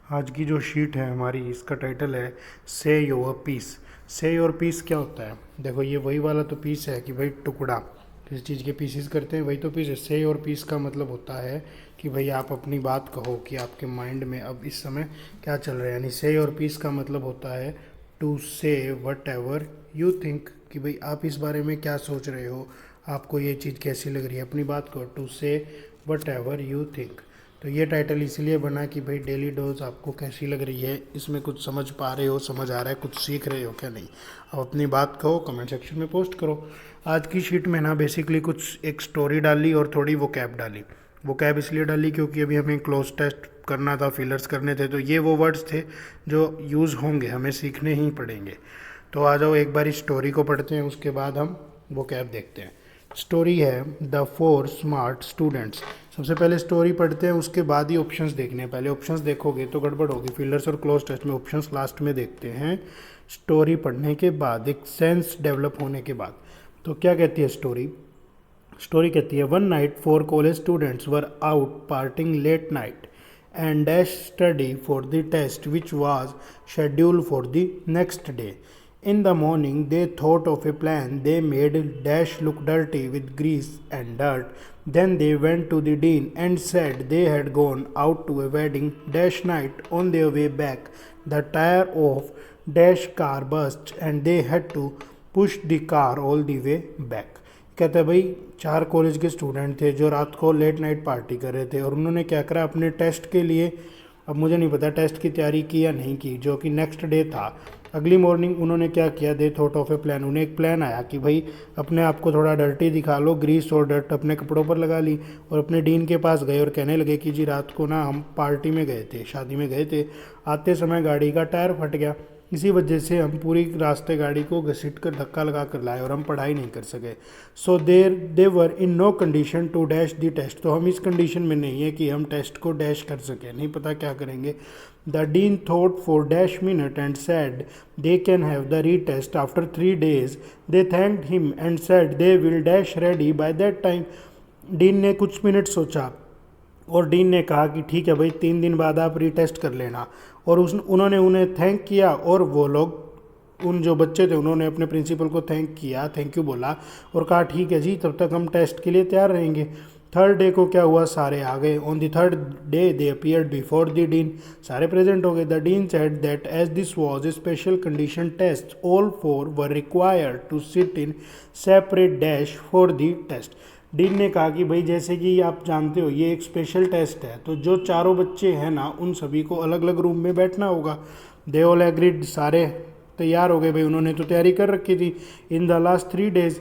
आज की जो शीट है हमारी, इसका टाइटल है से योर पीस। से योर पीस क्या होता है? देखो, ये वही वाला तो पीस है कि भाई टुकड़ा, किसी चीज़ के पीसेस करते हैं, वही तो पीस है। से योर पीस का मतलब होता है कि भाई आप अपनी बात कहो कि आपके माइंड में अब इस समय क्या चल रहा है। यानी से योर पीस का मतलब होता है टू से वट एवर यू थिंक, कि भाई आप इस बारे में क्या सोच रहे हो, आपको ये चीज़ कैसी लग रही है, अपनी बात कहो। टू से वट एवर यू थिंक। तो ये टाइटल इसलिए बना कि भाई डेली डोज आपको कैसी लग रही है, इसमें कुछ समझ पा रहे हो, समझ आ रहा है, कुछ सीख रहे हो क्या नहीं। अब अपनी बात कहो, कमेंट सेक्शन में पोस्ट करो। आज की शीट में ना बेसिकली कुछ एक स्टोरी डाली और थोड़ी वो कैब डाली। वो कैब इसलिए डाली क्योंकि अभी हमें क्लोज टेस्ट करना था, फिलर्स करने थे, तो ये वो वर्ड्स थे जो यूज़ होंगे, हमें सीखने ही पड़ेंगे। तो आ जाओ एक बार इस स्टोरी को पढ़ते हैं, उसके बाद हम वो कैब देखते हैं। स्टोरी है द फोर स्मार्ट स्टूडेंट्स। सबसे पहले स्टोरी पढ़ते हैं, उसके बाद ही ऑप्शंस देखने हैं। पहले ऑप्शंस देखोगे तो गड़बड़ होगी। फिलर्स और क्लोज टेस्ट में ऑप्शंस लास्ट में देखते हैं, स्टोरी पढ़ने के बाद, एक सेंस डेवलप होने के बाद। तो क्या कहती है स्टोरी? स्टोरी कहती है one night four college students were out partying late night and dash study for the test which was scheduled for the next day. In the morning, they thought of a plan. They made dash look dirty with grease and dirt. Then they went to the dean and said they had gone out to a wedding dash night. On their way back, the tire of dash car burst and they had to push the car all the way back. कहते हैं भाई, चार college के student थे जो रात को late night party कर रहे थे और उन्होंने क्या करा अपने टेस्ट के लिए। अब मुझे नहीं पता टेस्ट की तैयारी की या नहीं की, जो कि नेक्स्ट डे था। अगली मॉर्निंग उन्होंने क्या किया, दे थॉट ऑफ ए प्लान। उन्हें एक प्लान आया कि भाई अपने आप को थोड़ा डर्टी दिखा लो, ग्रीस और डर्ट अपने कपड़ों पर लगा ली और अपने डीन के पास गए और कहने लगे कि जी रात को ना हम पार्टी में गए थे, शादी में गए थे, आते समय गाड़ी का टायर फट गया, इसी वजह से हम पूरी रास्ते गाड़ी को घसीट कर धक्का लगा कर लाए और हम पढ़ाई नहीं कर सके। So they were in no condition to dash the test. तो हम इस कंडीशन में नहीं है कि हम टेस्ट को डैश कर सकें, नहीं पता क्या करेंगे। The dean thought for dash minute and said they can have the retest after 3 days। They thanked him and said they will dash ready by that time. Dean ने कुछ minute सोचा और डीन ने कहा कि ठीक है भाई, 3 दिन बाद आप रीटेस्ट कर लेना। और उन्होंने उन्हें थैंक किया और वो लोग, उन जो बच्चे थे, उन्होंने अपने प्रिंसिपल को थैंक किया, थैंक यू बोला और कहा ठीक है जी, तब तक हम टेस्ट के लिए तैयार रहेंगे। थर्ड डे को क्या हुआ, सारे आ गए। On the third day they appeared before the dean. सारे प्रेजेंट हो गए। The dean said that as this was a special condition test, all four were required to sit in separate dash for the test. Dean ने कहा कि भाई जैसे कि आप जानते हो ये एक स्पेशल टेस्ट है, तो जो चारों बच्चे हैं ना उन सभी को अलग अलग रूम में बैठना होगा। दे ऑल एग्रीड, सारे तैयार हो गए भाई, उन्होंने तो तैयारी कर रखी थी। In the last 3 days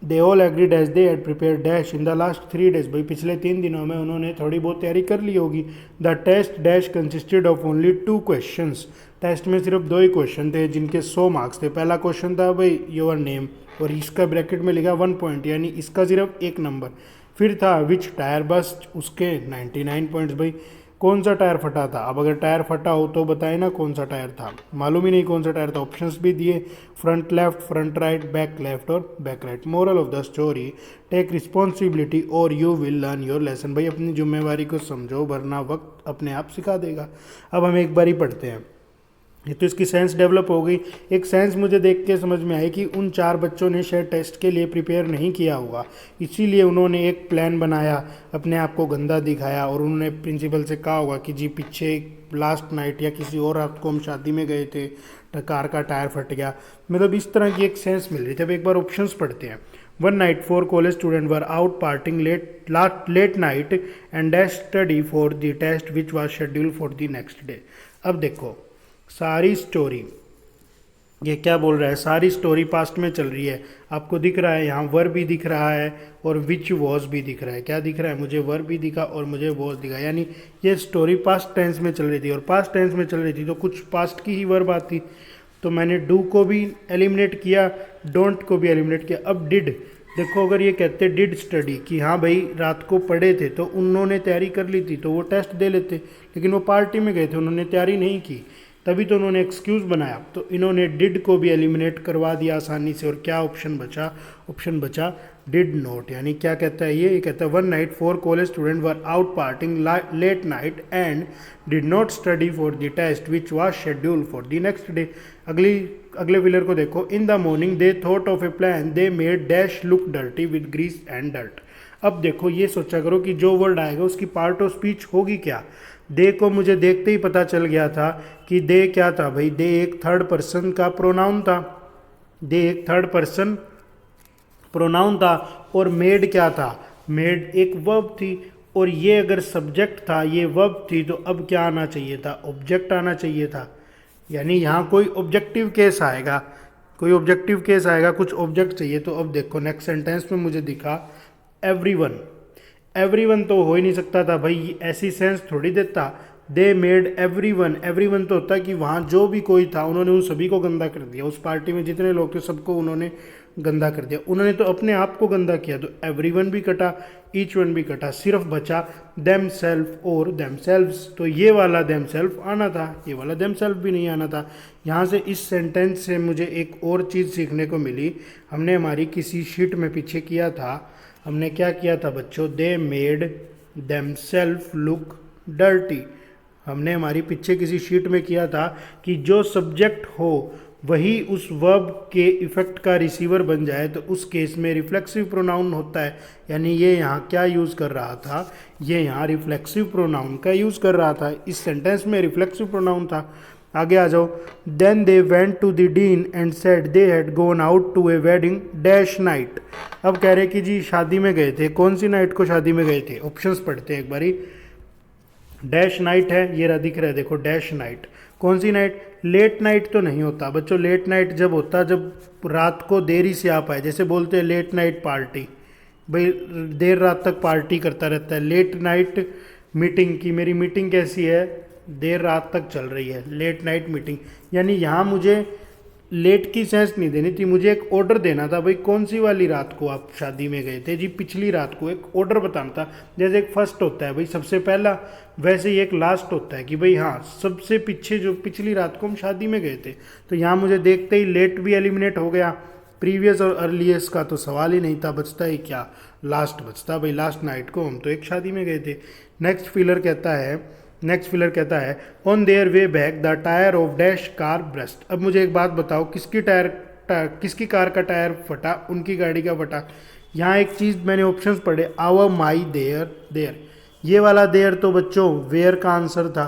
they all agreed as they had prepare dash. In the last 3 days, भाई पिछले 3 दिनों में उन्होंने थोड़ी बहुत तैयारी कर ली होगी। The test dash consisted of only 2 questions। Test में सिर्फ 2 ही क्वेश्चन थे जिनके 100 मार्क्स थे। पहला क्वेश्चन था भाई योर नेम और इसका ब्रैकेट में लिखा 1 point, यानी इसका सिर्फ 1 नंबर। फिर था विच टायर बस्ट, उसके 99 पॉइंट्स। भाई कौन सा टायर फटा था? अब अगर टायर फटा हो तो बताए ना कौन सा टायर था, मालूम ही नहीं कौन सा टायर था। ऑप्शंस भी दिए, front left, front right, back left और back right. Moral of the story, take responsibility और you will learn your lesson. भाई अपनी जिम्मेवारी को समझो वरना वक्त अपने आप सिखा देगा। अब हम एक बार ही पढ़ते हैं। ये तो इसकी सेंस डेवलप हो गई। एक सेंस मुझे देख के समझ में आई कि उन 4 बच्चों ने शायद टेस्ट के लिए प्रिपेयर नहीं किया होगा, इसीलिए उन्होंने एक प्लान बनाया, अपने आप को गंदा दिखाया और उन्होंने प्रिंसिपल से कहा होगा कि जी पीछे लास्ट नाइट या किसी और रात को हम शादी में गए थे, कार का टायर फट गया। मतलब इस तरह की एक सेंस मिल रही थी। अब एक बार ऑप्शंस पढ़ते हैं। One night four college student were out partying late night and dash study for the test which was schedule for the next day. अब देखो सारी स्टोरी, ये क्या बोल रहा है, सारी स्टोरी पास्ट में चल रही है। आपको दिख रहा है यहाँ वर भी दिख रहा है और विच वॉज भी दिख रहा है। क्या दिख रहा है? मुझे वर भी दिखा और मुझे वॉज दिखा, यानी ये स्टोरी पास्ट टेंस में चल रही थी। और पास्ट टेंस में चल रही थी तो कुछ पास्ट की ही वर्ब आती, तो मैंने डू को भी एलिमिनेट किया, डोंट को भी एलिमिनेट किया। अब डिड, देखो अगर ये कहते डिड स्टडी कि हाँ भाई रात को पढ़े थे, तो उन्होंने तैयारी कर ली थी तो वो टेस्ट दे लेते, लेकिन वो पार्टी में गए थे, उन्होंने तैयारी नहीं की, तभी तो उन्होंने एक्सक्यूज़ बनाया। तो इन्होंने डिड को भी एलिमिनेट करवा दिया आसानी से। और क्या ऑप्शन बचा? ऑप्शन बचा डिड नॉट, यानी क्या कहता है ये कहता है one night 4 college student were out partying late night and did not study for the test which was schedule for the next day. अगले फिलर को देखो, in the morning they thought of a plan they made dash look dirty with grease and dirt. अब देखो ये सोचा करो कि जो वर्ड आएगा उसकी पार्ट ऑफ स्पीच होगी क्या। दे को मुझे देखते ही पता चल गया था कि दे क्या था भाई, दे एक थर्ड पर्सन का प्रोनाउन था, दे एक थर्ड पर्सन प्रोनाउन था। और मेड क्या था, मेड एक वर्ब थी, और ये अगर सब्जेक्ट था ये वर्ब थी, तो अब क्या आना चाहिए था, ऑब्जेक्ट आना चाहिए था। यानी यहाँ कोई ऑब्जेक्टिव केस आएगा, कोई ऑब्जेक्टिव केस आएगा, कुछ ऑब्जेक्ट चाहिए। तो अब देखो नेक्स्ट सेंटेंस में मुझे दिखा एवरीवन, एवरीवन तो हो ही नहीं सकता था भाई, ऐसी सेंस थोड़ी देता। दे मेड एवरीवन, एवरीवन तो होता है कि वहाँ जो भी कोई था उन्होंने उन सभी को गंदा कर दिया, उस पार्टी में जितने लोग थे सबको उन्होंने गंदा कर दिया, उन्होंने तो अपने आप को गंदा किया। तो एवरीवन भी कटा, ईच वन भी कटा, सिर्फ बचा देम सेल्फ और देम सेल्व्स। तो ये वाला देम सेल्फ आना था, ये वाला देम सेल्फ भी नहीं आना था। यहाँ से इस सेंटेंस से मुझे एक और चीज़ सीखने को मिली। हमने हमारी किसी शीट में पीछे किया था, हमने क्या किया था बच्चों, they made them self look dirty. हमने हमारी पीछे किसी शीट में किया था कि जो सब्जेक्ट हो वही उस वर्ब के इफेक्ट का रिसीवर बन जाए, तो उस केस में रिफ्लेक्सिव प्रोनाउन होता है। यानी ये यहाँ क्या यूज़ कर रहा था, ये यहाँ रिफ्लेक्सिव प्रोनाउन का यूज़ कर रहा था। इस सेंटेंस में रिफ्लेक्सिव प्रोनाउन था। आगे आ जाओ, then they went to the dean and said they had gone out to a wedding dash night. अब कह रहे कि जी शादी में गए थे, कौन सी नाइट को शादी में गए थे, ऑप्शंस पढ़ते हैं एक बारी। डैश नाइट है, ये रहा दिख रहा है देखो, डैश नाइट, कौन सी नाइट, लेट नाइट तो नहीं होता बच्चों। लेट नाइट जब होता जब रात को देरी से आ पाए, जैसे बोलते हैं लेट नाइट पार्टी, भाई देर रात तक पार्टी करता रहता है। लेट नाइट मीटिंग की मेरी मीटिंग कैसी है, देर रात तक चल रही है, लेट नाइट मीटिंग। यानी यहाँ मुझे लेट की सेंस नहीं देनी थी, मुझे एक ऑर्डर देना था, भाई कौन सी वाली रात को आप शादी में गए थे जी, पिछली रात को, एक ऑर्डर बताना था। जैसे एक फर्स्ट होता है भाई सबसे पहला, वैसे ही एक लास्ट होता है कि भाई हाँ सबसे पीछे जो पिछली रात को हम शादी में गए थे। तो यहाँ मुझे देखते ही लेट भी एलिमिनेट हो गया, प्रीवियस और अर्लीस्ट का तो सवाल ही नहीं था, बचता ही क्या, लास्ट बचता। भाई लास्ट नाइट को हम तो एक शादी में गए थे। नेक्स्ट फिलर कहता है on their way back the tyre of dash car burst. अब मुझे एक बात बताओ, किसकी कार का टायर फटा, उनकी गाड़ी का फटा। यहाँ एक चीज़ मैंने ऑप्शंस पढ़े, आवर माई देयर, ये वाला देयर तो बच्चों वेयर का आंसर था।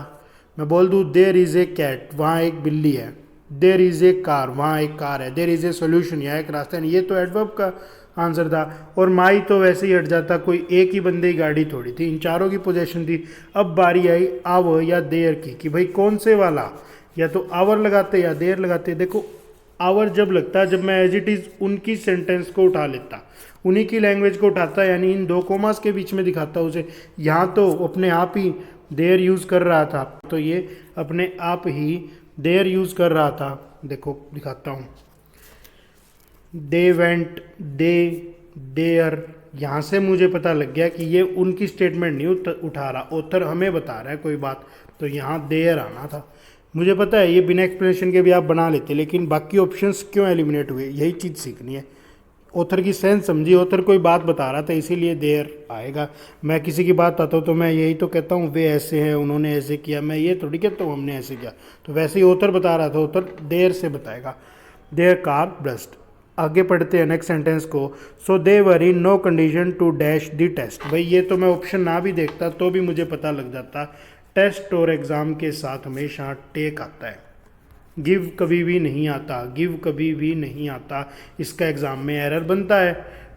मैं बोल दूँ देयर इज़ ए कैट, वहाँ एक बिल्ली है, देयर इज़ ए कार, वहाँ एक कार है, देयर इज़ ए सोल्यूशन, यहाँ एक रास्ता है, ये तो एडवर्ब का आंसर था। और माई तो वैसे ही हट जाता, कोई एक ही बंदे की गाड़ी थोड़ी थी, इन चारों की पोजीशन थी। अब बारी आई आवर या देयर की, कि भाई कौन से वाला, या तो आवर लगाते या देयर लगाते। देखो आवर जब लगता है जब मैं एज इट इज़ उनकी सेंटेंस को उठा लेता, उन्हीं की लैंग्वेज को उठाता, यानी इन दो कोमास के बीच में दिखाता उसे। यहाँ तो अपने आप ही देयर यूज़ कर रहा था, तो ये अपने आप ही देयर यूज़ कर रहा था। देखो दिखाता हूँ, दे वेंट, दे, देयर, यहाँ से मुझे पता लग गया कि ये उनकी स्टेटमेंट नहीं उठा रहा, ऑथर हमें बता रहा है कोई बात, तो यहाँ देयर आना था। मुझे पता है ये बिना एक्सप्लेनेशन के भी आप बना लेते, लेकिन बाकी ऑप्शंस क्यों एलिमिनेट हुए, यही चीज़ सीखनी है। ऑथर की सेंस समझी, ऑथर कोई बात बता रहा था इसीलिए देयर आएगा। मैं किसी की बात आता हूँ तो मैं यही तो कहता हूँ वे ऐसे हैं, उन्होंने ऐसे किया, मैं ये थोड़ी कहता हूँ हमने ऐसे किया। तो वैसे ही ऑथर बता रहा था, ऑथर देयर से बताएगा, देयर कार ब्रस्ट। आगे पढ़ते हैं नेक्स्ट सेंटेंस को, so they were in no condition to dash the test. भाई ये तो मैं ऑप्शन ना भी देखता तो भी मुझे पता लग जाता, टेस्ट और एग्ज़ाम के साथ हमेशा टेक आता है, गिव कभी भी नहीं आता, गिव कभी भी नहीं आता, इसका एग्ज़ाम में एरर बनता है।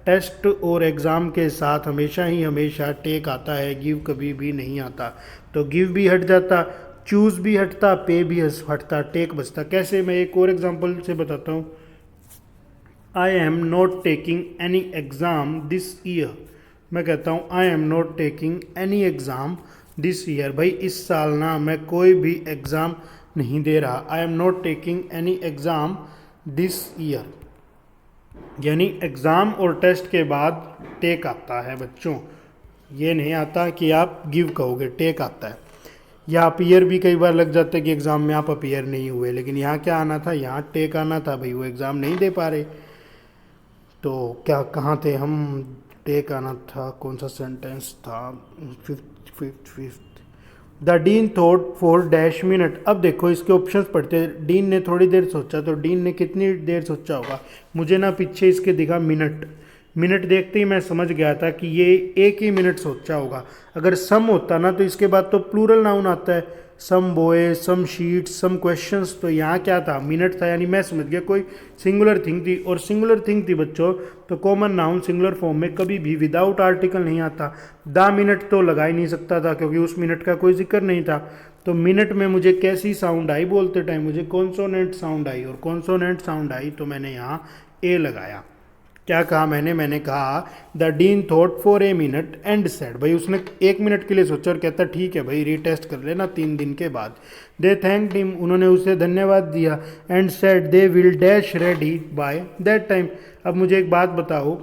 टेस्ट और एग्ज़ाम के साथ हमेशा टेक आता है, गिव कभी भी नहीं आता। तो गिव भी हट जाता, चूज़ भी हटता, पे भी हटता, टेक बचता। कैसे, मैं एक और एग्जांपल से बताता हूँ। I am not taking any exam this year, मैं कहता हूँ I am not taking any exam this year, भाई इस साल ना मैं कोई भी एग्ज़ाम नहीं दे रहा। I am not taking any exam this year, यानी एग्ज़ाम और टेस्ट के बाद टेक आता है बच्चों, ये नहीं आता कि आप गिव कहोगे, टेक आता है। या अपीयर भी कई बार लग जाता है कि एग्ज़ाम में आप अपीयर नहीं हुए, लेकिन यहाँ क्या आना था, यहाँ टेक आना था, भाई वो एग्ज़ाम नहीं दे पा रहे। तो क्या कहाँ थे हम, टेक आना था, कौन सा सेंटेंस था, fifth. The dean thought for dash minute. अब देखो इसके ऑप्शंस पढ़ते हैं। डीन ने थोड़ी देर सोचा, तो डीन ने कितनी देर सोचा होगा, मुझे ना पीछे इसके दिखा मिनट। मिनट देखते ही मैं समझ गया था कि ये एक ही मिनट सोचा होगा। अगर सम होता ना तो इसके बाद तो प्लूरल नाउन आता है, सम बॉय, सम शीट, सम क्वेश्चंस। तो यहाँ क्या था, मिनट था, यानी मैं समझ गया कोई सिंगुलर थिंग थी। और सिंगुलर थिंग थी बच्चों, तो कॉमन नाउन सिंगुलर फॉर्म में कभी भी विदाउट आर्टिकल नहीं आता। द मिनट तो लगा ही नहीं सकता था क्योंकि उस मिनट का कोई जिक्र नहीं था। तो मिनट में मुझे कैसी साउंड आई बोलते टाइम, मुझे कॉन्सोनेंट साउंड आई, और कॉन्सोनेंट साउंड आई तो मैंने यहाँ ए लगाया। क्या कहा मैंने कहा the dean thought for a minute and said, भाई उसने एक मिनट के लिए सोचा और कहता ठीक है भाई रीटेस्ट कर लेना 3 दिन के बाद। दे थैंक्ड हिम, उन्होंने उसे धन्यवाद दिया। And said they will dash ready by that time. अब मुझे एक बात बताओ,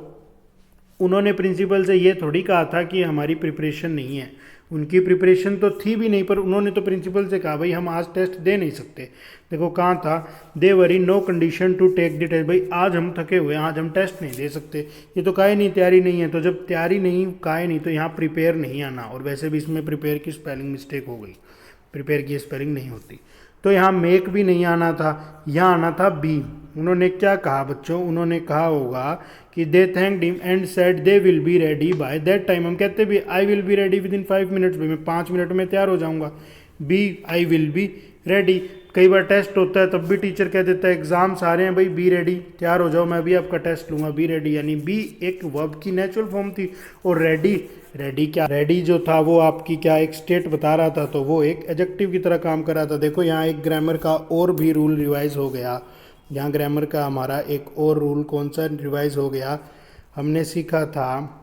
उन्होंने प्रिंसिपल से ये थोड़ी कहा था कि हमारी प्रिपरेशन नहीं है, उनकी प्रिपरेशन तो थी भी नहीं, पर उन्होंने तो प्रिंसिपल से कहा भाई हम आज टेस्ट दे नहीं सकते। देखो कहाँ था, they were in no condition to take the test, भाई आज हम थके हुए हैं, आज हम टेस्ट नहीं दे सकते। ये तो काहे नहीं, तैयारी नहीं है। तो जब तैयारी नहीं, काहे नहीं, तो यहाँ प्रिपेयर नहीं आना। और वैसे भी इसमें प्रिपेयर की स्पेलिंग मिस्टेक हो गई, प्रिपेयर की स्पेलिंग नहीं होती। तो यहाँ मेक भी नहीं आना था, यहाँ आना था बी। उन्होंने क्या कहा बच्चों, उन्होंने कहा होगा कि they thanked him and said they will be ready by that time. हम कहते भी I will be ready within 5 minutes, भाई मैं 5 मिनट में तैयार हो जाऊंगा। Be I will be ready. कई बार टेस्ट होता है तब भी टीचर कह देता है एग्जाम्स आ रहे हैं भाई बी रेडी, तैयार हो जाओ, मैं भी आपका टेस्ट लूंगा, बी रेडी। यानी बी एक वर्ब की नेचुरल फॉर्म थी। और रेडी, रेडी क्या, रेडी जो था वो आपकी क्या एक स्टेट बता रहा था, तो वो एक एडजेक्टिव की तरह काम कर रहा था। देखो यहाँ एक ग्रामर का और भी रूल रिवाइज हो गया। यहाँ ग्रामर का हमारा एक और रूल कौन सा रिवाइज हो गया, हमने सीखा था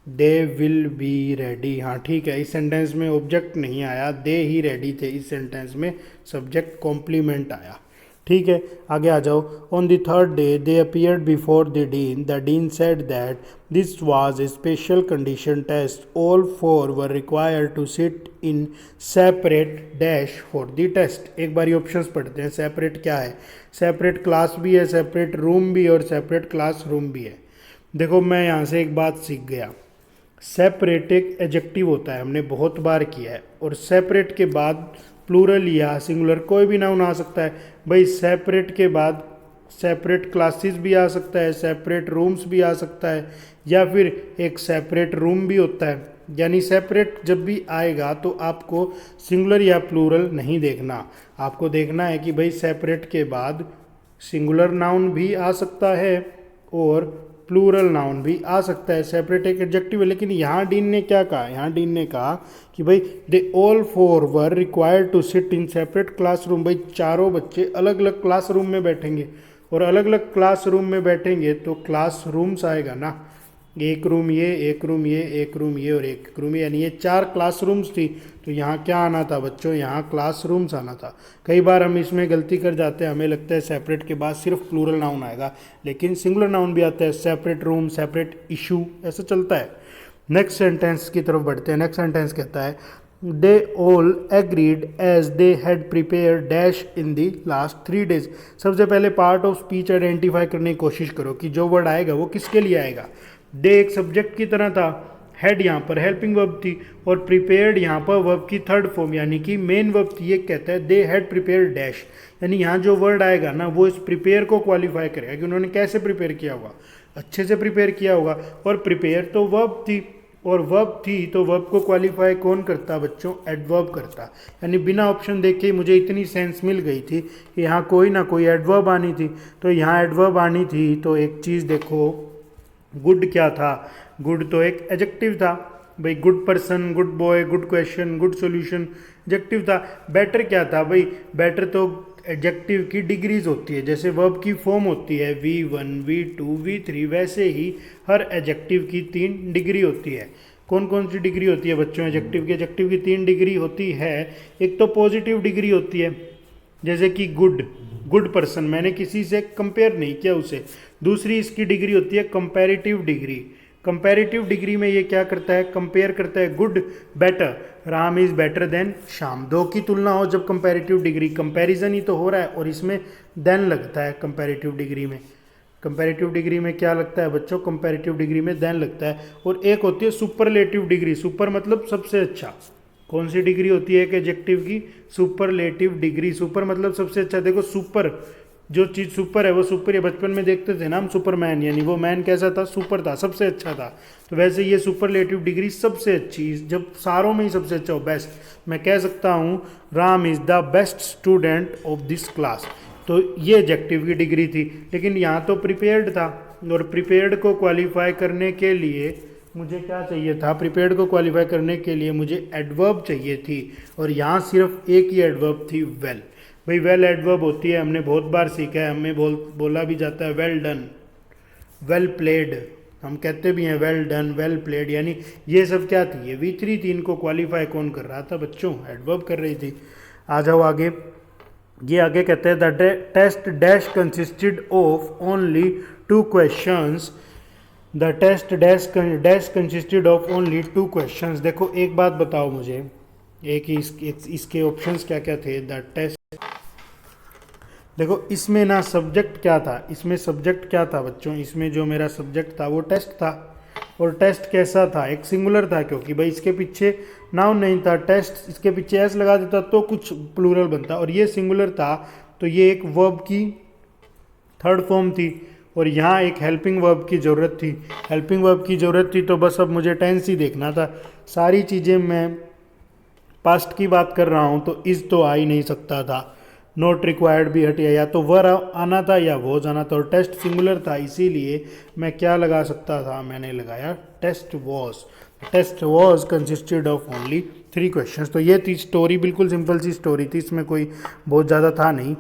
दे विल बी रेडी। हाँ ठीक है, इस सेंटेंस में ऑब्जेक्ट नहीं आया, दे ही रेडी थे, इस सेंटेंस में सब्जेक्ट कॉम्प्लीमेंट आया। ठीक है, आगे आ जाओ। On the third day they appeared before the dean said that this was a special condition test, all 4 were required to sit in separate dash for the test. एक बार ये ऑप्शंस पढ़ते हैं। सेपरेट क्या है, सेपरेट क्लास भी है, separate room भी और सेपरेट क्लास रूम भी है। देखो मैं यहाँ से एक बात सीख गया, सेपरेट एक एडजेक्टिव होता है, हमने बहुत बार किया है। और सेपरेट के बाद प्लूरल या सिंगुलर कोई भी नाउन आ सकता है। भाई सेपरेट के बाद सेपरेट क्लासेस भी आ सकता है, सेपरेट रूम्स भी आ सकता है, या फिर एक सेपरेट रूम भी होता है। यानी सेपरेट जब भी आएगा तो आपको सिंगुलर या प्लूरल नहीं देखना, आपको देखना है कि भाई सेपरेट के बाद सिंगुलर नाउन भी आ सकता है और प्लूरल नाउन भी आ सकता है। सेपरेट एक एडजेक्टिव है। लेकिन यहाँ डीन ने क्या कहा, यहाँ डीन ने कहा कि भाई they all 4 were required to sit in separate classroom. भाई चारों बच्चे अलग अलग क्लासरूम में बैठेंगे, और अलग अलग क्लासरूम में बैठेंगे तो क्लास रूम्स आएगा ना, एक रूम ये, एक रूम ये, एक रूम ये और एक रूम ये, यानी ये 4 क्लासरूम्स थी। तो यहाँ क्या आना था बच्चों, यहाँ क्लासरूम्स आना था। कई बार हम इसमें गलती कर जाते हैं, हमें लगता है सेपरेट के बाद सिर्फ प्लूरल नाउन आएगा, लेकिन सिंगुलर नाउन भी आता है, सेपरेट रूम, सेपरेट इशू, ऐसा चलता है। नेक्स्ट सेंटेंस की तरफ बढ़ते हैं। नेक्स्ट सेंटेंस कहता है they all agreed as they had prepare dash in the last 3 days. सबसे पहले पार्ट ऑफ स्पीच आइडेंटिफाई करने की कोशिश करो कि जो वर्ड आएगा वो किसके लिए आएगा। दे एक सब्जेक्ट की तरह था, हेड यहाँ पर हेल्पिंग वर्ब थी, और प्रिपेयर्ड यहाँ पर वर्ब की थर्ड फॉर्म यानी कि मेन वर्ब थी। ये कहता है दे हैड प्रिपेयर डैश, यानी यहाँ जो वर्ड आएगा ना वो इस प्रिपेयर को क्वालिफाई करेगा कि उन्होंने कैसे प्रिपेयर किया होगा, अच्छे से प्रिपेयर किया होगा। और प्रिपेयर तो वर्ब थी, और वर्ब थी तो वर्ब को क्वालिफाई कौन करता बच्चों, एडवर्ब करता। यानी बिना ऑप्शन देखे मुझे इतनी सेंस मिल गई थी कि यहाँ कोई ना कोई एडवर्ब आनी थी। तो यहाँ एडवर्ब आनी थी तो एक चीज़ देखो, गुड क्या था, गुड तो एक एडजेक्टिव था भाई, good person, good boy, good question, good solution adjective था। बेटर क्या था भाई, बेटर तो एडजेक्टिव की डिग्रीज होती है, जैसे वर्ब की फॉर्म होती है V1 V2 V3, वैसे ही हर एडजेक्टिव की 3 डिग्री होती है। कौन कौन सी डिग्री होती है बच्चों एडजेक्टिव की, एडजेक्टिव की 3 डिग्री होती है। एक तो पॉजिटिव डिग्री होती है, जैसे कि गुड, गुड पर्सन, मैंने किसी से कंपेयर नहीं किया उसे। दूसरी इसकी डिग्री होती है कंपैरेटिव डिग्री। कंपैरेटिव डिग्री में ये क्या करता है, कंपेयर करता है good better, Ram is better than Shyam. दो की तुलना हो जब कंपैरेटिव डिग्री, कंपैरिजन ही तो हो रहा है और इसमें देन लगता है कंपैरेटिव डिग्री में। कंपैरेटिव डिग्री में क्या लगता है बच्चों, कंपैरेटिव डिग्री में देन लगता है। और एक होती है सुपरलेटिव डिग्री, सुपर मतलब सबसे अच्छा। कौन सी डिग्री होती है एक एडजेक्टिव की, सुपरलेटिव डिग्री। सुपर मतलब सबसे अच्छा। देखो सुपर, जो चीज़ सुपर है वो सुपर है। बचपन में देखते थे ना हम सुपरमैन, यानी वो मैन कैसा था, सुपर था, सबसे अच्छा था। तो वैसे ये सुपरलेटिव डिग्री सबसे अच्छी, जब सारों में ही सबसे अच्छा हो, बेस्ट। मैं कह सकता हूँ Ram is the best student of this class, तो ये एडजेक्टिव की डिग्री थी। लेकिन यहाँ तो प्रिपेयर्ड था, और प्रिपेयर्ड को क्वालिफाई करने के लिए मुझे क्या चाहिए था, प्रिपेयर्ड को क्वालिफाई करने के लिए मुझे एडवर्ब चाहिए थी, और यहाँ सिर्फ एक ही एडवर्ब थी, वेल। भाई वेल एडवर्ब होती है, हमने बहुत बार सीखा है, हमें बोला भी जाता है वेल डन, वेल प्लेड, हम कहते भी हैं वेल डन, वेल प्लेड, यानी ये सब क्या थी, ये V3 थी। इनको क्वालिफाई कौन कर रहा था बच्चों, एडवर्ब कर रही थी। आ जाओ आगे, ये आगे कहते हैं the test dash consisted of only 2 questions, the test dash consisted of only 2 questions. देखो एक बात बताओ मुझे, एक ही इसके ऑप्शंस क्या क्या थे। द टेस्ट, देखो इसमें ना सब्जेक्ट क्या था, इसमें सब्जेक्ट क्या था बच्चों, इसमें जो मेरा सब्जेक्ट था वो टेस्ट था। और टेस्ट कैसा था, एक सिंगुलर था, क्योंकि भाई इसके पीछे नाउन नहीं था। टेस्ट इसके पीछे एस लगा देता तो कुछ प्लूरल बनता, और ये सिंगुलर था, तो ये एक वर्ब की थर्ड फॉर्म थी। और यहाँ एक हेल्पिंग वर्ब की ज़रूरत थी, हेल्पिंग वर्ब की ज़रूरत थी। तो बस अब मुझे टेंस ही देखना था। सारी चीज़ें मैं पास्ट की बात कर रहा हूँ, तो इस तो आ ही नहीं सकता था, नॉट रिक्वायर्ड भी हटिया, या तो वर आना था या वो जाना था। और टेस्ट सिंगुलर था, इसीलिए मैं क्या लगा सकता था, मैंने लगाया test was. Test was consisted of only 3 questions. तो ये थी स्टोरी, बिल्कुल सिंपल सी स्टोरी थी, इसमें कोई बहुत ज़्यादा था नहीं।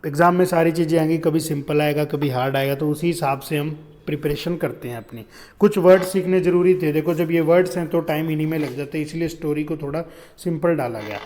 एग्ज़ाम में सारी चीज़ें आएंगी, कभी सिंपल आएगा कभी हार्ड आएगा, तो उसी हिसाब से हम प्रिपरेशन करते हैं अपनी। कुछ वर्ड सीखने ज़रूरी थे, देखो जब ये वर्ड्स हैं तो टाइम इन्हीं में लग जाता है, इसलिए स्टोरी को थोड़ा सिंपल डाला गया।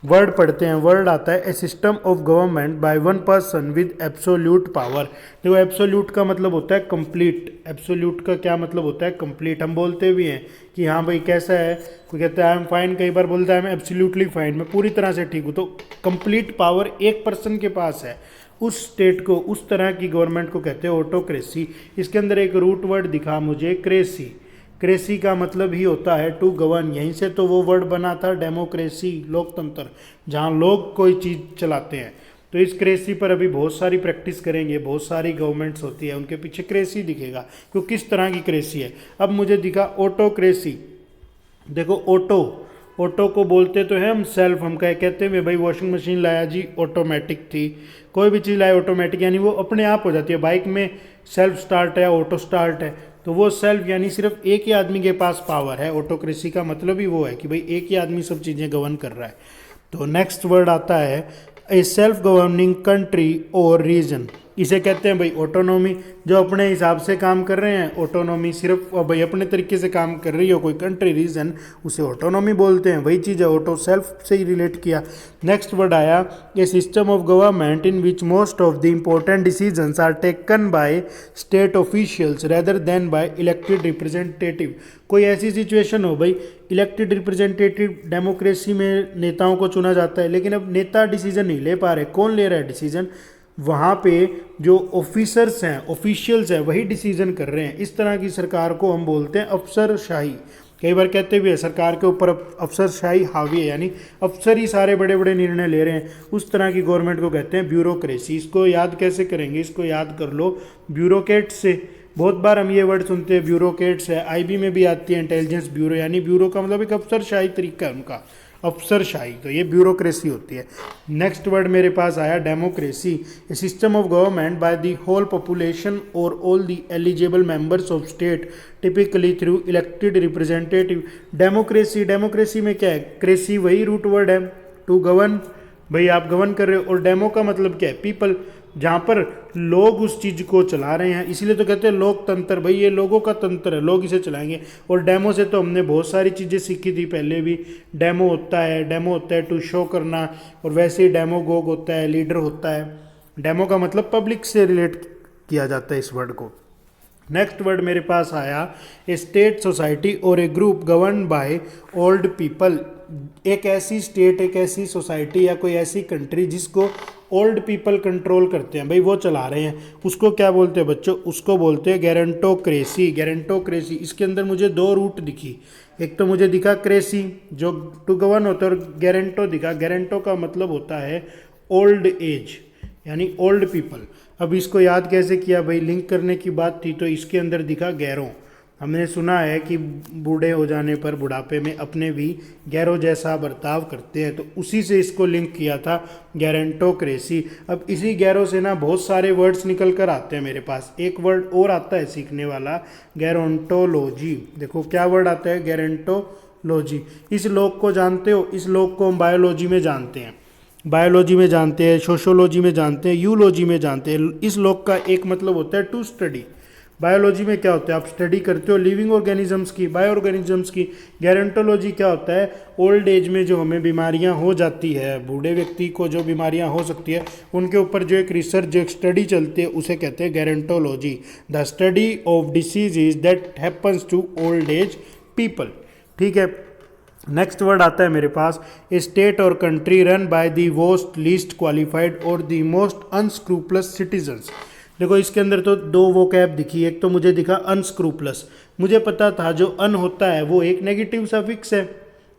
वर्ड पढ़ते हैं। वर्ड आता है a system of government by one person with absolute power. देखो एब्सोल्यूट का मतलब होता है कंप्लीट, एब्सोल्यूट का क्या मतलब होता है, कंप्लीट। हम बोलते भी हैं कि हाँ भाई कैसा है, कोई कहता है आई एम फाइन, कई बार बोलता है आई एम एब्सोल्यूटली फाइन, मैं पूरी तरह से ठीक हूँ। तो कंप्लीट पावर एक पर्सन के पास है, उस स्टेट को, उस तरह की गवर्नमेंट को कहते हैं ऑटोक्रेसी। इसके अंदर एक रूट वर्ड दिखा मुझे, क्रेसी। क्रेसी का मतलब ही होता है टू गवर्न, यहीं से तो वो वर्ड बना था डेमोक्रेसी, लोकतंत्र, जहाँ लोग कोई चीज़ चलाते हैं। तो इस क्रेसी पर अभी बहुत सारी प्रैक्टिस करेंगे, बहुत सारी गवर्नमेंट्स होती है, उनके पीछे क्रेसी दिखेगा कि किस तरह की क्रेसी है। अब मुझे दिखा ऑटोक्रेसी। देखो ऑटो को बोलते तो है हम सेल्फ, हम कहते हैं भाई वॉशिंग मशीन लाया जी ऑटोमेटिक थी, कोई भी चीज़ लाए ऑटोमेटिक, यानी वो अपने आप हो जाती है। बाइक में सेल्फ स्टार्ट है, ऑटो स्टार्ट है, तो वो सेल्फ यानी सिर्फ एक ही आदमी के पास पावर है। ऑटोक्रेसी का मतलब ही वो है कि भाई एक ही आदमी सब चीज़ें गवर्न कर रहा है। तो नेक्स्ट वर्ड आता है ए सेल्फ गवर्निंग कंट्री और रीजन। इसे कहते हैं भाई ऑटोनॉमी, जो अपने हिसाब से काम कर रहे हैं, ऑटोनॉमी सिर्फ भाई अपने तरीके से काम कर रही हो कोई कंट्री रीजन, उसे ऑटोनॉमी बोलते हैं। वही चीज़ है, ऑटो सेल्फ से ही रिलेट किया। नेक्स्ट वर्ड आया a system of government in which most of the important decisions are taken by state officials rather than by elected representative. कोई ऐसी सिचुएशन हो भाई, इलेक्टेड रिप्रेजेंटेटिव डेमोक्रेसी में नेताओं को चुना जाता है, लेकिन अब नेता डिसीजन नहीं ले पा रहे, कौन ले रहा है डिसीजन, वहाँ पे जो ऑफिसर्स हैं, ऑफिशियल्स हैं, वही डिसीजन कर रहे हैं। इस तरह की सरकार को हम बोलते हैं अफसरशाही। कई बार कहते भी है सरकार के ऊपर अफसरशाही हावी है, यानी अफसर ही सारे बड़े बड़े निर्णय ले रहे हैं, उस तरह की गवर्नमेंट को कहते हैं ब्यूरोक्रेसी। इसको याद कैसे करेंगे, इसको याद कर लो ब्यूरोक्रेट से। बहुत बार हम ये वर्ड सुनते हैं ब्यूरोक्रेट्स है, IB में भी आती है इंटेलिजेंस ब्यूरो, यानी ब्यूरो का मतलब एक अफसरशाही तरीका है उनका, अफसरशाही, तो ये ब्यूरोक्रेसी होती है। नेक्स्ट वर्ड मेरे पास आया democracy, a system of government by the whole population और all the eligible members of state typically through elected representative. Democracy, democracy में क्या है, क्रेसी वही रूट वर्ड है, टू गवर्न, भाई आप गवर्न कर रहे हो, और डेमो का मतलब क्या है, पीपल, जहाँ पर लोग उस चीज़ को चला रहे हैं, इसीलिए तो कहते हैं लोकतंत्र, भाई ये लोगों का तंत्र है, लोग इसे चलाएंगे। और डेमो से तो हमने बहुत सारी चीज़ें सीखी थी पहले भी। डेमो होता है टू शो करना, और वैसे ही डेमोगोग होता है, लीडर होता है। डेमो का मतलब पब्लिक से रिलेट किया जाता है इस वर्ड को। नेक्स्ट वर्ड मेरे पास आया ए स्टेट सोसाइटी और a group govern by old people. एक ऐसी स्टेट, एक ऐसी सोसाइटी या कोई ऐसी कंट्री जिसको ओल्ड पीपल कंट्रोल करते हैं, भाई वो चला रहे हैं, उसको क्या बोलते हैं बच्चों? उसको बोलते हैं गेरेंटोक्रेसी। गेरेंटोक्रेसी, इसके अंदर मुझे दो रूट दिखी। एक तो मुझे दिखा क्रेसी जो टू गवर्न होता है, और गेरेंटो दिखा। गेरेंटो का मतलब होता है ओल्ड एज, यानी ओल्ड पीपल। अब इसको याद कैसे किया भाई? लिंक करने की बात थी तो इसके अंदर दिखा गैरों। हमने सुना है कि बूढ़े हो जाने पर बुढ़ापे में अपने भी गैरों जैसा बर्ताव करते हैं, तो उसी से इसको लिंक किया था गेरेंटोक्रेसी। अब इसी गैरों से ना बहुत सारे वर्ड्स निकल कर आते हैं मेरे पास। एक वर्ड और आता है सीखने वाला, गेरोंटोलॉजी। देखो क्या वर्ड आता है, गेरेंटोलॉजी। इस लोग को जानते हो? इस लोग को हम बायोलॉजी में जानते हैं, बायोलॉजी में जानते हैं, सोशोलॉजी में जानते हैं, यूलॉजी में जानते हैं। इस लोग का एक मतलब होता है टू स्टडी। बायोलॉजी में क्या होता है? आप स्टडी करते हो लिविंग ऑर्गेनिजम्स की, बायो ऑर्गेनिजम्स की। गेरेंटोलॉजी क्या होता है? ओल्ड एज में जो हमें बीमारियां हो जाती है, बूढ़े व्यक्ति को जो बीमारियां हो सकती है, उनके ऊपर जो एक रिसर्च, जो एक स्टडी चलती है, उसे कहते हैं gerontology. The study of diseases that happens to old age people. ठीक है, नेक्स्ट वर्ड आता है मेरे पास, ए स्टेट और country run by the most least qualified और द मोस्ट अनस्क्रूपलस सिटीजन्स। देखो इसके अंदर तो दो वोकैब दिखी। एक तो मुझे दिखा अनस्क्रूपलस। मुझे पता था जो अन होता है वो एक नेगेटिव सफिक्स है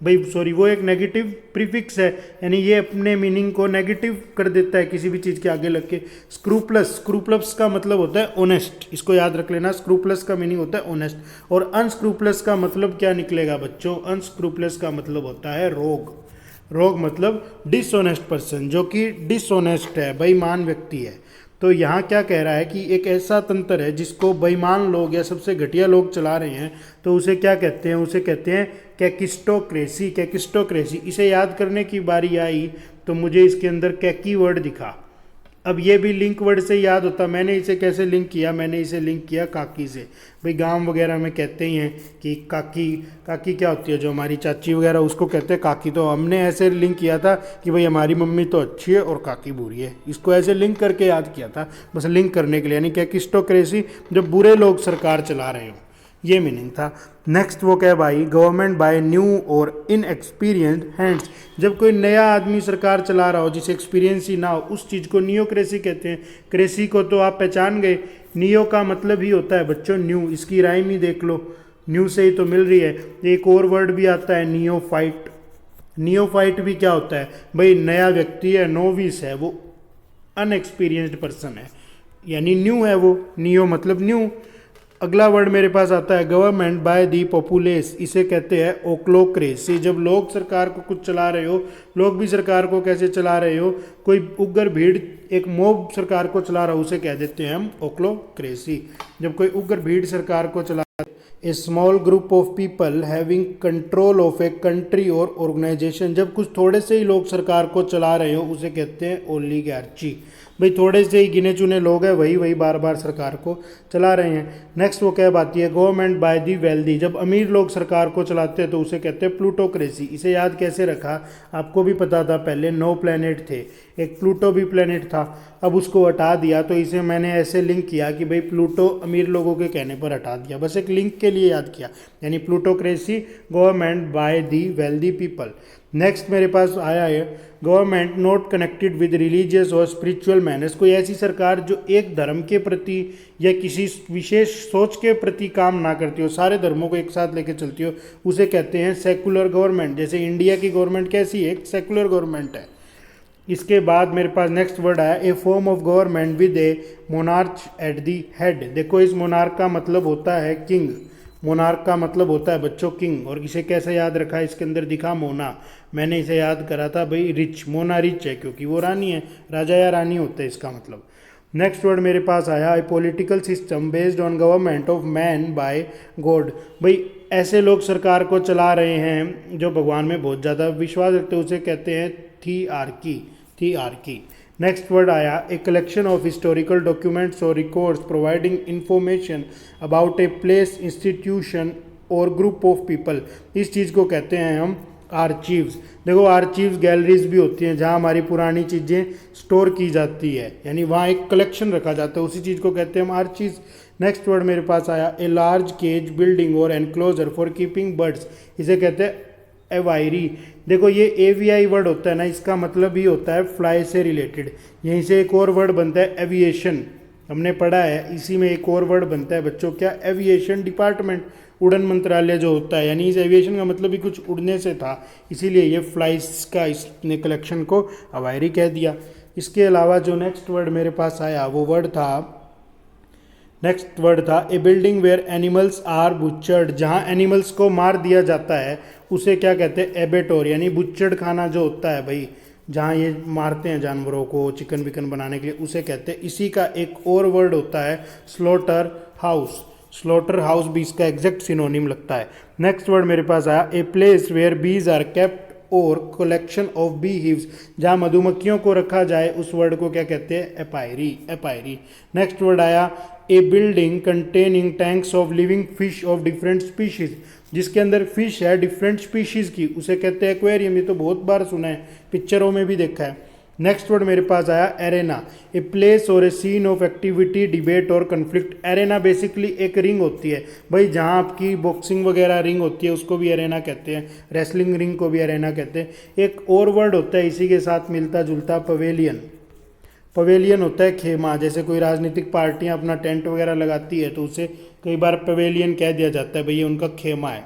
भाई, सॉरी वो एक नेगेटिव प्रीफिक्स है, यानी ये अपने मीनिंग को नेगेटिव कर देता है किसी भी चीज़ के आगे लग के। स्क्रूपलस, स्क्रूपलस का मतलब होता है ऑनेस्ट, इसको याद रख लेना। स्क्रूपलस का मीनिंग होता है ऑनेस्ट। और अनस्क्रूपलस का मतलब क्या निकलेगा बच्चों? अनस्क्रूपलस का मतलब होता है रोग। रोग मतलब डिसऑनेस्ट पर्सन, जो कि डिसऑनेस्ट है, बेईमान व्यक्ति है। तो यहाँ क्या कह रहा है कि एक ऐसा तंत्र है जिसको बेईमान लोग या सबसे घटिया लोग चला रहे हैं, तो उसे क्या कहते हैं? उसे कहते हैं कैकिस्टोक्रेसी। कैकिस्टोक्रेसी, इसे याद करने की बारी आई तो मुझे इसके अंदर कैकी वर्ड दिखा। अब ये भी लिंक वर्ड से याद होता। मैंने इसे कैसे लिंक किया? मैंने इसे लिंक किया काकी से। भाई गांव वगैरह में कहते ही हैं कि काकी, काकी क्या होती है? जो हमारी चाची वगैरह, उसको कहते हैं काकी। तो हमने ऐसे लिंक किया था कि भाई हमारी मम्मी तो अच्छी है और काकी बुरी है। इसको ऐसे लिंक करके याद किया था, बस लिंक करने के लिए। यानी कैकिस्टोक्रेसी, जब बुरे लोग सरकार चला रहे हो, ये मीनिंग था। नेक्स्ट वो क्या भाई? गवर्नमेंट बाय न्यू और इनएक्सपीरियंस्ड हैंड्स। जब कोई नया आदमी सरकार चला रहा हो जिसे एक्सपीरियंस ही ना हो, उस चीज़ को नियोक्रेसी कहते हैं। क्रेसी को तो आप पहचान गए, नियो का मतलब ही होता है बच्चों न्यू। इसकी राइम ही देख लो, न्यू से ही तो मिल रही है। एक और वर्ड भी आता है नियोफाइट। नियोफाइट भी क्या होता है भाई? नया व्यक्ति है, नोविस है, वो अनएक्सपीरियंस्ड पर्सन है, यानी न्यू है वो। नियो मतलब न्यू। अगला वर्ड मेरे पास आता है गवर्नमेंट बाय दी पॉपुलेस। इसे कहते हैं ओक्लोक्रेसी। जब लोग सरकार को कुछ चला रहे हो, लोग भी सरकार को कैसे चला रहे हो, कोई उग्र भीड़, एक मोब सरकार को चला रहा हो, उसे कह देते हैं हम ओक्लोक्रेसी। जब कोई उग्र भीड़ सरकार को चला, a small group of people having control of a country और ऑर्गेनाइजेशन। जब कुछ थोड़े से ही लोग सरकार को चला रहे हो, उसे कहते हैं ओलिगार्ची। भाई थोड़े से ही गिने चुने लोग हैं, वही बार बार सरकार को चला रहे हैं। नेक्स्ट वो क्या बात है? Government by the wealthy. जब अमीर लोग सरकार को चलाते हैं तो उसे कहते हैं प्लूटोक्रेसी। इसे याद कैसे रखा? आपको भी पता था, पहले 9 प्लैनेट थे, एक प्लूटो भी प्लैनेट था, अब उसको हटा दिया। तो इसे मैंने ऐसे लिंक किया कि भाई प्लूटो अमीर लोगों के कहने पर हटा दिया, बस एक लिंक के लिए याद किया। यानी plutocracy, government by the wealthy people. Next मेरे पास आया है government not connected with religious और स्पिरिचुअल मैनर्स। कोई ऐसी सरकार जो एक धर्म के प्रति या किसी विशेष सोच के प्रति काम ना करती हो, सारे धर्मों को एक साथ लेके चलती हो, उसे कहते हैं सेकुलर गवर्नमेंट। जैसे इंडिया की गवर्नमेंट कैसी है? एक सेकुलर गवर्नमेंट है। इसके बाद मेरे पास नेक्स्ट वर्ड आया a form of government with a monarch at the head. देखो इस मोनार्क का मतलब होता है किंग। मोनार्क का मतलब होता है बच्चों किंग। और इसे कैसे याद रखा? इसके अंदर दिखा मोना, मैंने इसे याद करा था भाई रिच। मोना रिच है क्योंकि वो रानी है, राजा या रानी होता है इसका मतलब। नेक्स्ट वर्ड मेरे पास आया a political system based on government of man by god. भाई ऐसे लोग सरकार को चला रहे हैं जो भगवान में बहुत ज़्यादा विश्वास रखते हैं, उसे कहते हैं थियार्की। थियार्की। नेक्स्ट वर्ड आया a collection of historical documents और records providing information about a place, institution और ग्रुप ऑफ पीपल। इस चीज़ को कहते हैं हम आर्चीव्स। देखो आर्चीव्स गैलरीज भी होती हैं जहाँ हमारी पुरानी चीज़ें स्टोर की जाती है, यानी वहाँ एक कलेक्शन रखा जाता है, उसी चीज़ को कहते हैं हम आर्चीव्स। नेक्स्ट वर्ड मेरे पास आया ए लार्ज केज बिल्डिंग और एनक्लोजर फॉर कीपिंग बर्ड्स। इसे कहते हैं एवायरी। देखो ये एवीआई वर्ड होता है ना, इसका मतलब ही होता है फ्लाई से रिलेटेड। यहीं से एक और वर्ड बनता है एविएशन, हमने पढ़ा है, इसी में एक और वर्ड बनता है बच्चों क्या, एविएशन डिपार्टमेंट, उड़न मंत्रालय जो होता है, यानी इस एविएशन का मतलब ही कुछ उड़ने से था, इसीलिए ये फ्लाइज का इसने कलेक्शन को अवायरी कह दिया। इसके अलावा जो नेक्स्ट वर्ड मेरे पास आया वो वर्ड था, नेक्स्ट वर्ड था a building where animals are butchered, जहाँ एनिमल्स को मार दिया जाता है उसे क्या कहते हैं, एबेटोर, यानी बुचर्ड खाना जो होता है भाई, जहाँ ये मारते हैं जानवरों को चिकन विकन बनाने के लिए, उसे कहते हैं। इसी का एक और वर्ड होता है स्लॉटर हाउस, स्लॉटर हाउस भी इसका एग्जैक्ट सिनोनिम लगता है। नेक्स्ट वर्ड मेरे पास आया ए place where bees are kept और कलेक्शन ऑफ बी हिव्स, जहाँ मधुमक्खियों को रखा जाए उस वर्ड को क्या कहते हैं, एपायरी, एपायरी। नेक्स्ट वर्ड आया a building containing tanks of living fish of different species, जिसके अंदर फिश है डिफरेंट स्पीशीज की, उसे कहते हैं एक्वेरियम। ये तो बहुत बार सुना है, पिक्चरों में भी देखा है। नेक्स्ट वर्ड मेरे पास आया एरेना, ए प्लेस और ए सीन ऑफ एक्टिविटी डिबेट और कन्फ्लिक्ट। एरेना बेसिकली एक रिंग होती है भाई, जहाँ आपकी बॉक्सिंग वगैरह रिंग होती है उसको भी एरेना कहते हैं, रेसलिंग रिंग को भी एरेना कहते हैं। एक और वर्ड होता है इसी के साथ मिलता जुलता, पवेलियन। पवेलियन होता है खेमा, जैसे कोई राजनीतिक पार्टियां अपना टेंट वगैरह लगाती है तो उसे कई बार पवेलियन कह दिया जाता है, भाई ये उनका खेमा है,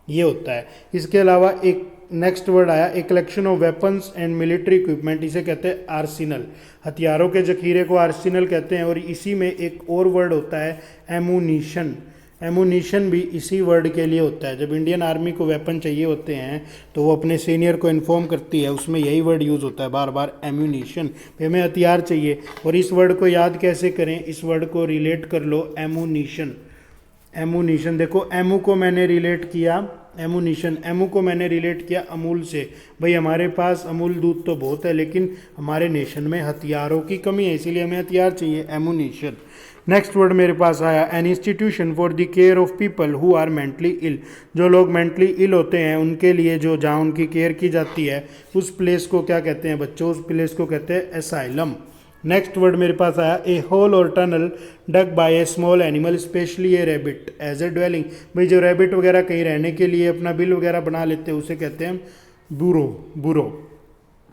ये होता है। इसके अलावा एक नेक्स्ट वर्ड आया a collection of weapons and military equipment, इसे कहते हैं आर्सिनल, हथियारों के जखीरे को आर्सिनल कहते हैं। और इसी में एक और वर्ड होता है एमुनिशन, एमुनिशन भी इसी वर्ड के लिए होता है। जब इंडियन आर्मी को वेपन चाहिए होते हैं तो वो अपने सीनियर को इन्फॉर्म करती है, उसमें यही वर्ड यूज़ होता है बार बार, एम्यूनिशन, हमें हथियार चाहिए। और इस वर्ड को याद कैसे करें, इस वर्ड को रिलेट कर लो एमुनिशन, एमुनिशन। देखो एमू को मैंने रिलेट किया, एमुनिशन, एमू को मैंने रिलेट किया अमूल से, भाई हमारे पास अमूल दूध तो बहुत है लेकिन हमारे नेशन में हथियारों की कमी है, इसीलिए हमें हथियार चाहिए, एमुनिशन। नेक्स्ट वर्ड मेरे पास आया an institution for the care of people who are mentally ill, जो लोग मेंटली इल होते हैं उनके लिए जो जहाँ उनकी केयर की जाती है उस प्लेस को क्या कहते हैं बच्चों, उस प्लेस को कहते हैं एसाइलम। नेक्स्ट वर्ड मेरे पास आया ए होल और tunnel dug by a small animal specially a rabbit as a dwelling, भाई जो रैबिट वगैरह कहीं रहने के लिए अपना बिल वगैरह बना लेते हैं उसे कहते हैं बुरो, बुरो।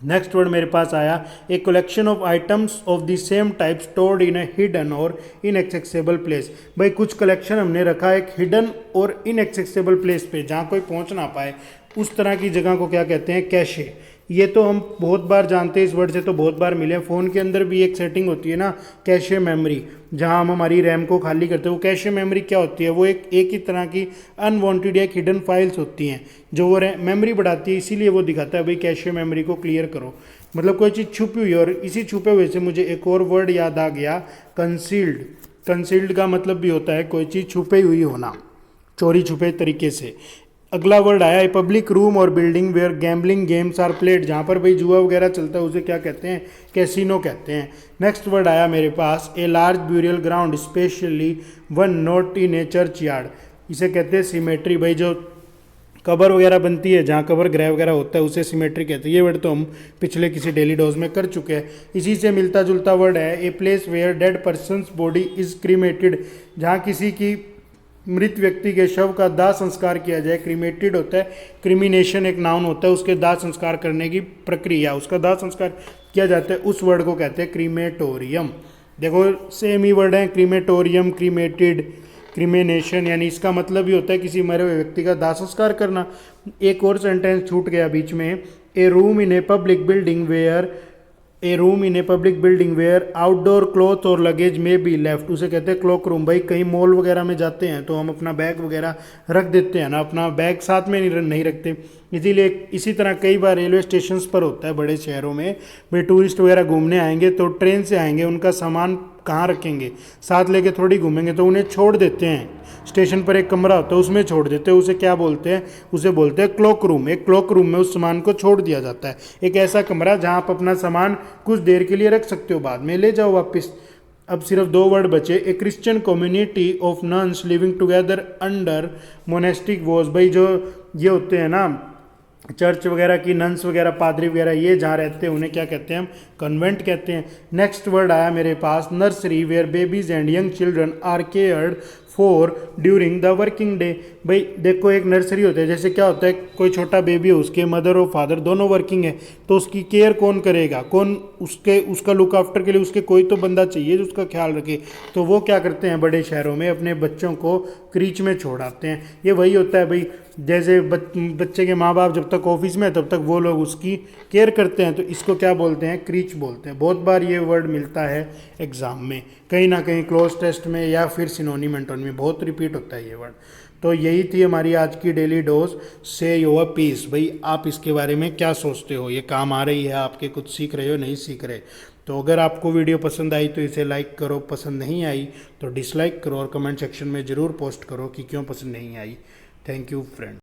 नेक्स्ट वर्ड मेरे पास आया a collection of items of the same type stored in a hidden और इनएक्सेसिबल प्लेस, भाई कुछ कलेक्शन हमने रखा है एक हिडन और इनएक्सेसिबल प्लेस पे, जहाँ कोई पहुँच ना पाए, उस तरह की जगह को क्या कहते हैं, कैशे। ये तो हम बहुत बार जानते हैं, इस वर्ड से तो बहुत बार मिले। फ़ोन के अंदर भी एक सेटिंग होती है ना कैशे मेमोरी, जहाँ हम हमारी रैम को खाली करते हैं। वो कैशे मेमोरी क्या होती है, वो एक ही तरह की अनवांटेड या हिडन फाइल्स होती हैं जो वो मेमोरी बढ़ाती है, इसीलिए वो दिखाता है भाई कैशे मेमोरी को क्लियर करो, मतलब कोई चीज़ छुपी हुई है। और इसी छुपे हुए से मुझे एक और वर्ड याद आ गया, कंसील्ड। कंसील्ड का मतलब भी होता है कोई चीज़ छुपी हुई होना, चोरी छुपे तरीके से। अगला वर्ड आया है पब्लिक रूम और building where gambling games are played, जहाँ पर भाई जुआ वगैरह चलता है उसे क्या कहते हैं, कैसीनो कहते हैं। नेक्स्ट वर्ड आया मेरे पास a large burial ground especially one not in a churchyard, इसे कहते हैं सिमेट्री, भाई जो कबर वगैरह बनती है जहाँ कबर ग्रह वगैरह होता है उसे सिमेट्री कहते हैं। ये वर्ड तो हम पिछले किसी डेली डोज में कर चुके हैं। इसी से मिलता जुलता वर्ड है a place where dead persons body is cremated, जहाँ किसी की मृत व्यक्ति के शव का दाह संस्कार किया जाए। क्रीमेटेड होता है, क्रिमिनेशन एक नाउन होता है, उसके दाह संस्कार करने की प्रक्रिया, उसका दाह संस्कार किया जाता है, उस वर्ड को कहते हैं क्रीमेटोरियम। देखो सेम ही वर्ड है, क्रीमेटोरियम, क्रीमेटेड, क्रिमिनेशन, यानी इसका मतलब ही होता है किसी मरे हुए व्यक्ति का दाह संस्कार करना। एक और सेंटेंस छूट गया बीच में, a room in a public building where, a room in a public building where outdoor cloth और लगेज में बी लेफ्ट, उसे कहते हैं क्लॉक रूम। भाई कहीं मॉल वगैरह में जाते हैं तो हम अपना बैग वगैरह रख देते हैं ना, अपना बैग साथ में नहीं रखते, इसीलिए इसी तरह कई बार रेलवे स्टेशन पर होता है बड़े शहरों में, भाई टूरिस्ट वगैरह घूमने आएंगे तो ट्रेन से आएंगे, उनका सामान कहाँ रखेंगे, साथ लेके थोड़ी घूमेंगे, तो उन्हें छोड़ देते हैं स्टेशन पर, एक कमरा होता है उसमें छोड़ देते हैं, उसे क्या बोलते हैं, उसे बोलते हैं क्लॉक रूम। एक क्लॉक रूम में उस सामान को छोड़ दिया जाता है, एक ऐसा कमरा जहाँ आप अपना सामान कुछ देर के लिए रख सकते हो, बाद में ले जाओ वापस। अब सिर्फ दो वर्ड बचे, ए Christian community of nuns living together under monastic was, भाई जो ये होते हैं ना चर्च वगैरह की नन्स वगैरह पादरी वगैरह ये जहाँ रहते हैं उन्हें क्या कहते हैं, हम कन्वेंट कहते हैं। नेक्स्ट वर्ड आया मेरे पास nursery where babies and young children are cared for during the working day. भाई देखो एक नर्सरी होता है, जैसे क्या होता है कोई छोटा बेबी है, उसके मदर और फादर दोनों वर्किंग है, तो उसकी केयर कौन करेगा, कौन उसका लुक आफ्टर के लिए उसके कोई तो बंदा चाहिए जो उसका ख्याल रखे। तो वो क्या करते हैं बड़े शहरों में अपने बच्चों को क्रीच में छोड़ाते हैं। ये वही होता है भाई, जैसे बच्चे के माँ बाप जब तक ऑफिस में है तब तक वो लोग उसकी केयर करते हैं, तो इसको क्या बोलते हैं, क्रीच बोलते हैं। बहुत बार ये वर्ड मिलता है एग्जाम में, कहीं ना कहीं क्लोज टेस्ट में या फिर सिनोनिम एंटोनिम में बहुत रिपीट होता है ये वर्ड। तो यही थी हमारी आज की डेली डोज से योर पीस। भाई आप इसके बारे में क्या सोचते हो, ये काम आ रही है आपके, कुछ सीख रहे हो नहीं सीख रहे। तो अगर आपको वीडियो पसंद आई तो इसे लाइक करो, पसंद नहीं आई तो डिसलाइक करो और कमेंट सेक्शन में ज़रूर पोस्ट करो कि क्यों पसंद नहीं आई। Thank you friend.